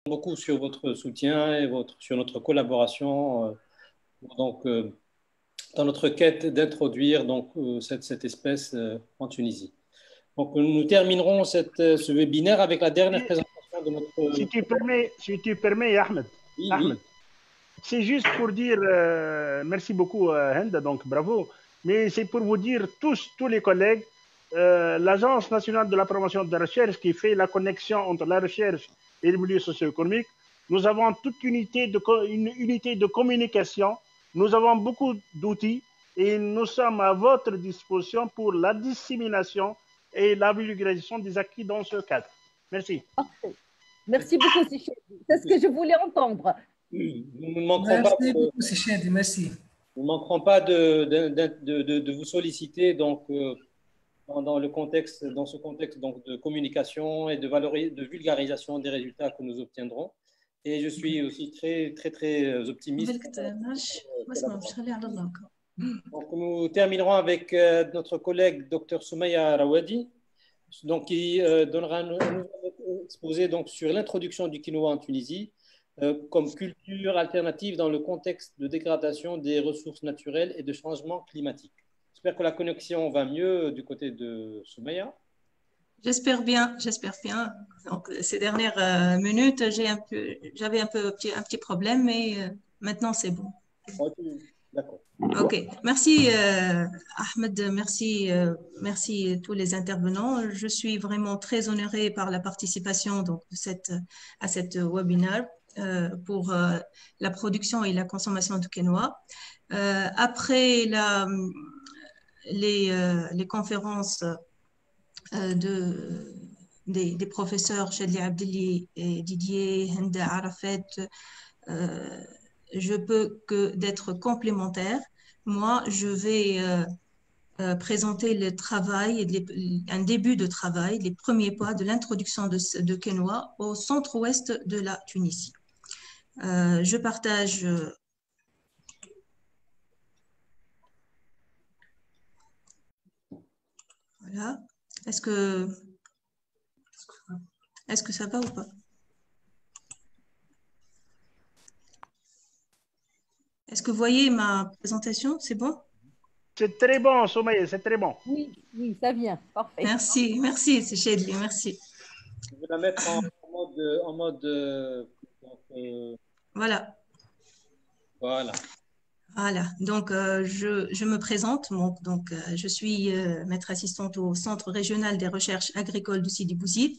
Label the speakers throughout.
Speaker 1: beaucoup sur votre soutien et sur notre collaboration dans notre quête d'introduire cette espèce en Tunisie. Donc, nous terminerons ce webinaire avec la dernière présentation de notre...
Speaker 2: Si tu permets, Ahmed.
Speaker 1: Oui, oui.
Speaker 2: Ahmed. C'est juste pour dire merci beaucoup, Henda, donc bravo. Mais c'est pour vous dire tous les collègues, l'Agence nationale de la promotion de la recherche qui fait la connexion entre la recherche et le milieu socio-économique, nous avons toute une unité de communication, nous avons beaucoup d'outils et nous sommes à votre disposition pour la dissémination et la vulgarisation des acquis dans ce cadre. Merci.
Speaker 3: Parfait. Merci beaucoup, Sichedi. C'est ce que je voulais entendre.
Speaker 1: Nous ne manquerons
Speaker 4: Merci beaucoup, Sichedi. Merci.
Speaker 1: Nous ne manquerons pas de vous solliciter dans ce contexte donc, de communication et de vulgarisation des résultats que nous obtiendrons. Et je suis aussi très optimiste. Donc, nous terminerons avec notre collègue Dr Soumeya Rawadi, donc, qui donnera un exposé donc, sur l'introduction du quinoa en Tunisie comme culture alternative dans le contexte de dégradation des ressources naturelles et de changement climatique. J'espère que la connexion va mieux du côté de Soumeya.
Speaker 5: J'espère bien. Donc, ces dernières minutes, j'avais un petit problème, mais maintenant c'est bon.
Speaker 1: D'accord.
Speaker 5: Ok, merci Ahmed, merci tous les intervenants. Je suis vraiment très honorée par la participation donc, à cette webinaire pour la production et la consommation de quinoa. Après les conférences des professeurs Chadli Abdelli et Didier, Henda Arafat, je peux que d'être complémentaire. Moi, je vais présenter le travail, un début de travail, les premiers pas de l'introduction de quinoa au centre-ouest de la Tunisie. Je partage. Voilà. Est-ce que ça va ou pas? Est-ce que vous voyez ma présentation? C'est bon?
Speaker 2: C'est très bon, Soumeya, c'est très bon.
Speaker 3: Oui, ça vient. Parfait.
Speaker 5: Merci, c'est Chedli, merci.
Speaker 1: Je vais la mettre en mode
Speaker 5: voilà. Voilà, donc je me présente, donc je suis maître assistante au Centre régional des recherches agricoles de Sidi Bouzid,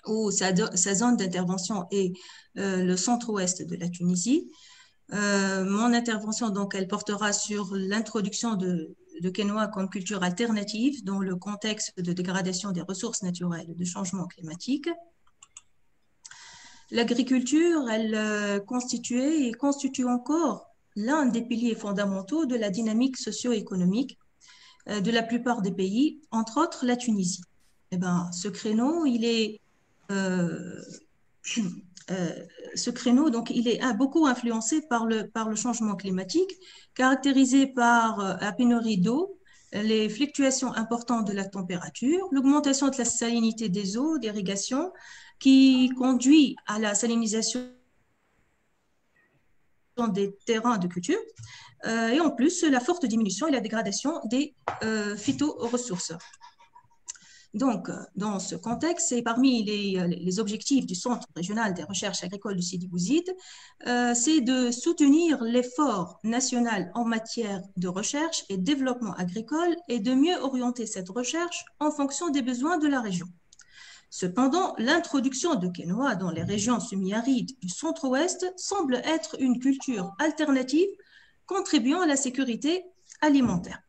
Speaker 5: où sa zone d'intervention est le centre-ouest de la Tunisie. Mon intervention, donc, elle portera sur l'introduction de quinoa comme culture alternative dans le contexte de dégradation des ressources naturelles et de changement climatique. L'agriculture, elle constituait et constitue encore l'un des piliers fondamentaux de la dynamique socio-économique de la plupart des pays, entre autres la Tunisie. Eh ben, ce créneau, il est donc, il est beaucoup influencé par le changement climatique, caractérisé par la pénurie d'eau, les fluctuations importantes de la température, l'augmentation de la salinité des eaux d'irrigation qui conduit à la salinisation des terrains de culture, et en plus, la forte diminution et la dégradation des phytoressources. Donc, dans ce contexte, et parmi les objectifs du Centre régional des recherches agricoles de Sidi Bouzid, c'est de soutenir l'effort national en matière de recherche et développement agricole et de mieux orienter cette recherche en fonction des besoins de la région. Cependant, l'introduction de quinoa dans les régions semi-arides du centre-ouest semble être une culture alternative contribuant à la sécurité alimentaire.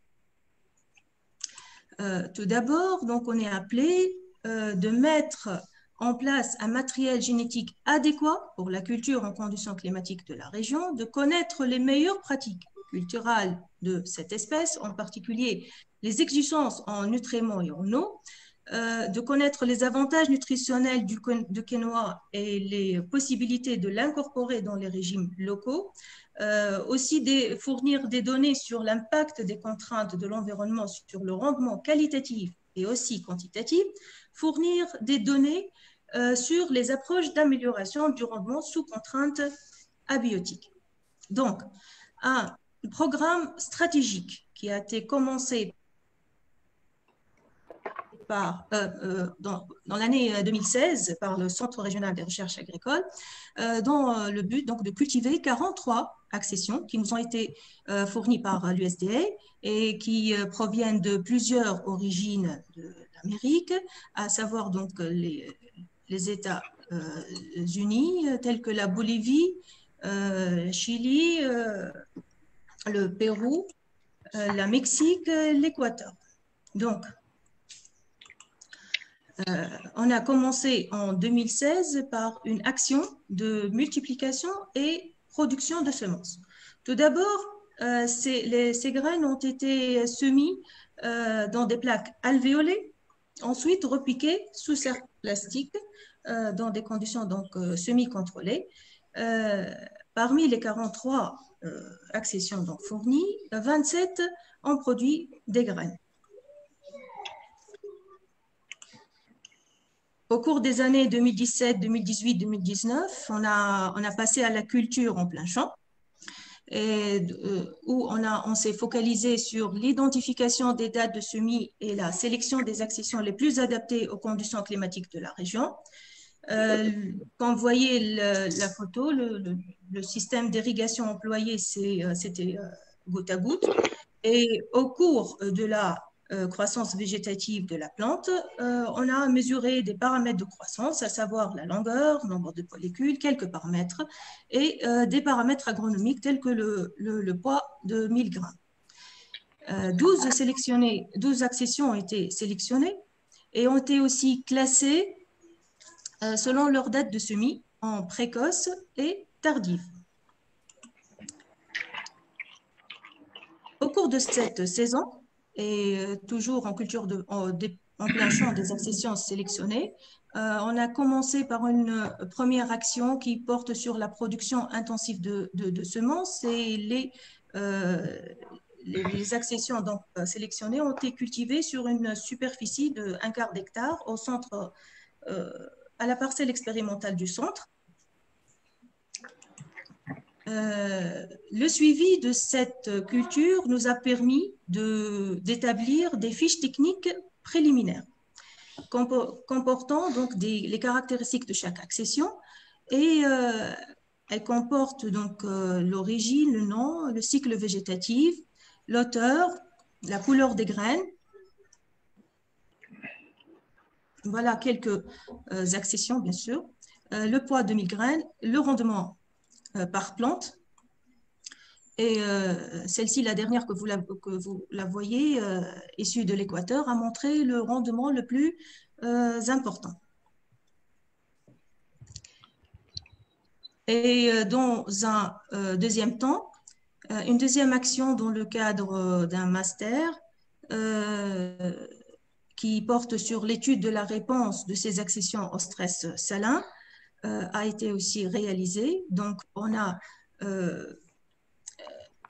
Speaker 5: Tout d'abord, donc, on est appelé de mettre en place un matériel génétique adéquat pour la culture en conditions climatiques de la région, de connaître les meilleures pratiques culturales de cette espèce, en particulier les exigences en nutriments et en eau, de connaître les avantages nutritionnels du quinoa et les possibilités de l'incorporer dans les régimes locaux, aussi fournir des données sur l'impact des contraintes de l'environnement sur le rendement qualitatif et aussi quantitatif, fournir des données sur les approches d'amélioration du rendement sous contrainte abiotique. Donc, un programme stratégique qui a été commencé dans l'année 2016 par le Centre régional des recherches agricoles, dans le but donc, de cultiver 43 accessions qui nous ont été fournies par l'USDA et qui proviennent de plusieurs origines d'Amérique, à savoir donc les États-Unis, tels que la Bolivie, Chili, le Pérou, la Mexique, l'Équateur. Donc, on a commencé en 2016 par une action de multiplication et production de semences. Tout d'abord, ces graines ont été semées dans des plaques alvéolées, ensuite repiquées sous cercle plastique dans des conditions donc semi-contrôlées. Parmi les 43 accessions donc fournies, 27 ont produit des graines. Au cours des années 2017, 2018, 2019, on a passé à la culture en plein champ, où on s'est focalisé sur l'identification des dates de semis et la sélection des accessions les plus adaptées aux conditions climatiques de la région. Quand vous voyez la photo, le système d'irrigation employé, c'était goutte à goutte. Et au cours de la croissance végétative de la plante, on a mesuré des paramètres de croissance, à savoir la longueur, nombre de follicules, quelques paramètres, et des paramètres agronomiques tels que le poids de 1000 grammes. 12 accessions ont été sélectionnées et ont été aussi classées selon leur date de semis, en précoce et tardive. Au cours de cette saison, et toujours en culture en plein champ des accessions sélectionnées, on a commencé par une première action qui porte sur la production intensive de semences, et les accessions donc sélectionnées ont été cultivées sur une superficie de 1/4 d'hectare au centre, à la parcelle expérimentale du centre. Le suivi de cette culture nous a permis d'établir des fiches techniques préliminaires comportant donc les caractéristiques de chaque accession, et elles comportent donc l'origine, le nom, le cycle végétatif, l'auteur, la couleur des graines. Voilà quelques accessions, bien sûr. Le poids de 1000 graines, le rendement par plante. Et celle-ci, la dernière que vous la voyez, issue de l'Équateur, a montré le rendement le plus important. Et dans un deuxième temps, une deuxième action dans le cadre d'un master qui porte sur l'étude de la réponse de ces accessions au stress salin a été aussi réalisée. Donc, on a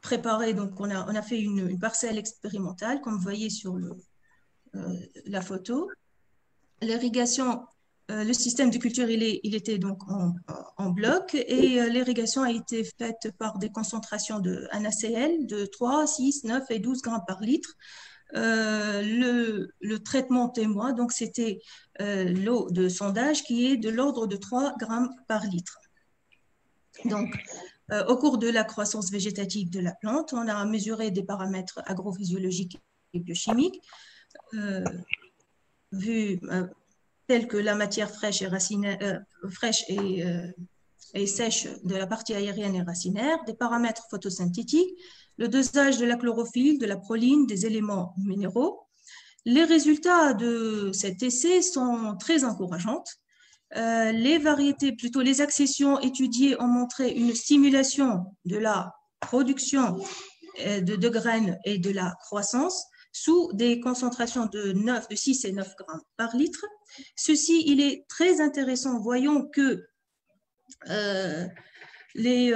Speaker 5: préparé, donc on a fait une parcelle expérimentale, comme vous voyez sur la photo. L'irrigation, le système de culture, il était donc en bloc, et l'irrigation a été faite par des concentrations de NaCl de 3, 6, 9 et 12 grammes par litre. Le traitement témoin, donc c'était l'eau de sondage qui est de l'ordre de 3 grammes par litre. Donc, au cours de la croissance végétative de la plante, on a mesuré des paramètres agrophysiologiques et biochimiques, tels que la matière fraîche et sèche de la partie aérienne et racinaire, des paramètres photosynthétiques, le dosage de la chlorophylle, de la proline, des éléments minéraux. Les résultats de cet essai sont très encourageants. Les accessions étudiées ont montré une stimulation de la production de graines et de la croissance sous des concentrations de 6 et 9 grammes par litre. Ceci, il est très intéressant. Voyons que les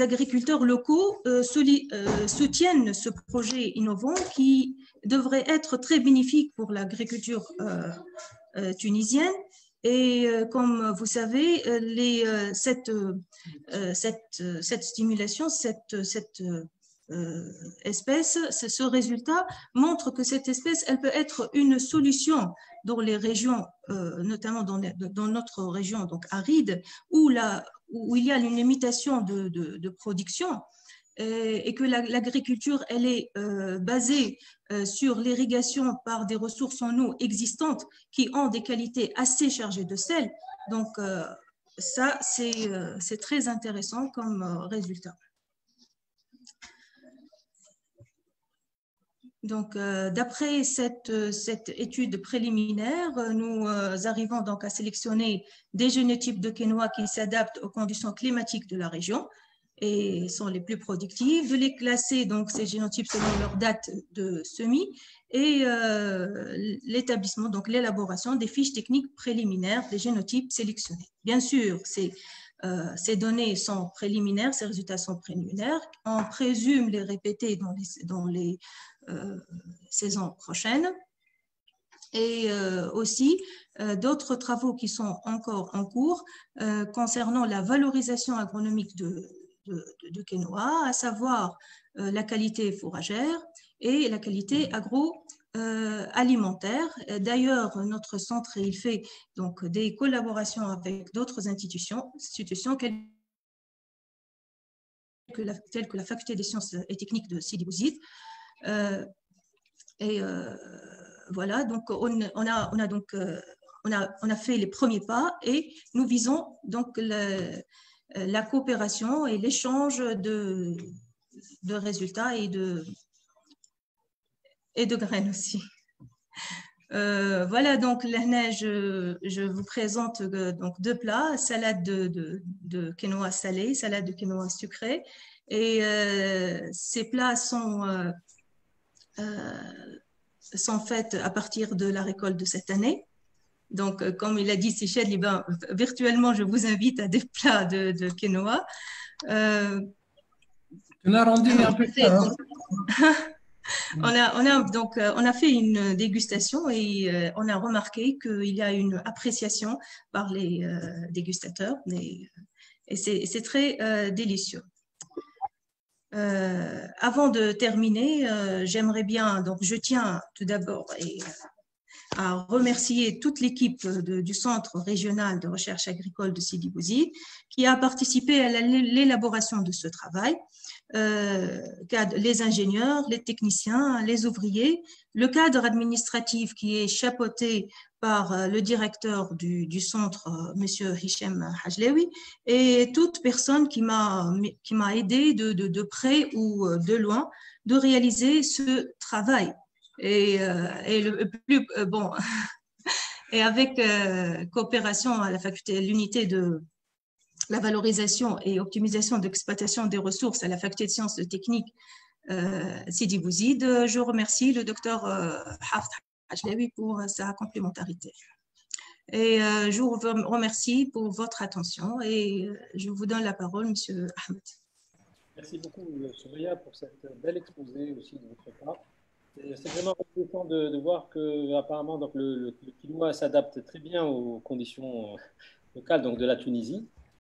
Speaker 5: agriculteurs locaux soutiennent ce projet innovant qui devrait être très bénéfique pour l'agriculture tunisienne. Et comme vous savez, cette stimulation, cette espèce, ce résultat montre que cette espèce, elle peut être une solution dans les régions, notamment dans notre région donc aride, où il y a une limitation de production, et que l'agriculture, elle est basée sur l'irrigation par des ressources en eau existantes qui ont des qualités assez chargées de sel. Donc, ça, c'est très intéressant comme résultat. Donc, d'après cette étude préliminaire, nous arrivons donc à sélectionner des génotypes de quinoa qui s'adaptent aux conditions climatiques de la région et sont les plus productives, de les classer, donc ces génotypes selon leur date de semis, et l'établissement, donc l'élaboration des fiches techniques préliminaires des génotypes sélectionnés. Bien sûr, ces données sont préliminaires, ces résultats sont préliminaires. On présume les répéter dans les saisons prochaines. Et aussi d'autres travaux qui sont encore en cours concernant la valorisation agronomique de quinoa, à savoir la qualité fourragère et la qualité agroalimentaire. D'ailleurs, notre centre, il fait donc des collaborations avec d'autres institutions telles que la Faculté des sciences et techniques de Sidi Bouzid. Voilà, donc on a fait les premiers pas et nous visons donc la coopération et l'échange de résultats et de graines aussi. Voilà, donc là, je vous présente donc deux plats, salade de quinoa salée, salade de quinoa sucrée. Et ces plats sont faits à partir de la récolte de cette année. Donc, comme il a dit Sichel, virtuellement, je vous invite à des plats de quinoa.
Speaker 4: Tu l'as rendu un peu tard.
Speaker 5: On a fait une dégustation et on a remarqué qu'il y a une appréciation par les dégustateurs et c'est très délicieux. Avant de terminer, j'aimerais bien, donc je tiens tout d'abord à remercier toute l'équipe du Centre régional de recherche agricole de Sidi Bouzid qui a participé à l'élaboration de ce travail. Les ingénieurs, les techniciens, les ouvriers, le cadre administratif qui est chapeauté par le directeur du centre, M. Hichem Hajlewi, et toute personne qui m'a aidé de près ou de loin de réaliser ce travail. Et avec coopération à la faculté, l'unité de la valorisation et optimisation d'exploitation des ressources à la faculté de sciences techniques Sidi Bouzid, je remercie le docteur Haft Hajlewi pour sa complémentarité. Et je vous remercie pour votre attention et je vous donne la parole, Monsieur Ahmed.
Speaker 1: Merci beaucoup, Soraya, pour cette belle exposé aussi de votre part. C'est vraiment intéressant de voir que apparemment donc le quinoa s'adapte très bien aux conditions locales donc de la Tunisie.